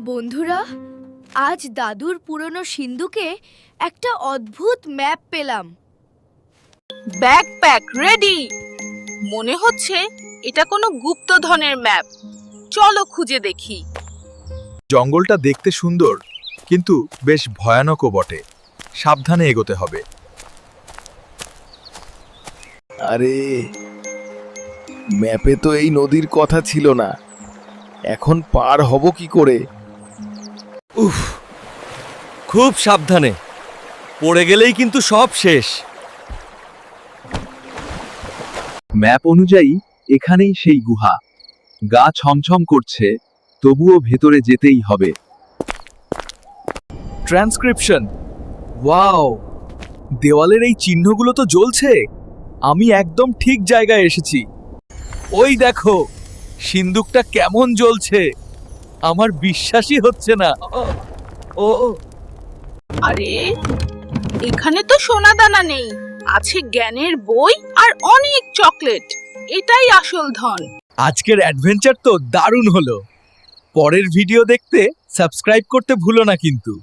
বন্ধুরা, আজ দাদুর পুরনো সিন্ধুকে একটা অদ্ভুত ম্যাপ পেলাম। Backpack ready. মনে হচ্ছে এটা কোনো গুপ্তধনের ম্যাপ। চলো খুঁজে দেখি। জঙ্গলটা দেখতে সুন্দর, কিন্তু বেশ ভয়ানকও বটে। সাবধানে এগোতে হবে। আরে, ম্যাপে তো এই নদীর কথা ছিল না। এখন পার হব কি করে? উফ, খুব সাবধানে। পড়ে গেলেই কিন্তু সব শেষ। ম্যাপ অনুযায়ী এখানেই সেই গুহা। গা ছমছম করছে, তবুও ভেতরে যেতেই হবে। ট্রান্সক্রিপশন। ওয়াও, দেওয়ালের এই চিহ্নগুলো তো জ্বলছে। আমি একদম ঠিক জায়গায় এসেছি। ওই দেখো, সিন্দুকটা কেমন জ্বলছে। আমার বিশ্বাসই হচ্ছে না। ও, আরে, এখানে তো সোনা দানা নেই, আছে জ্ঞানের বই আর অনেক চকলেট। এটাই আসল ধন। আজকের অ্যাডভেঞ্চার তো দারুণ হলো। পরের ভিডিও দেখতে সাবস্ক্রাইব করতে ভুলো না কিন্তু।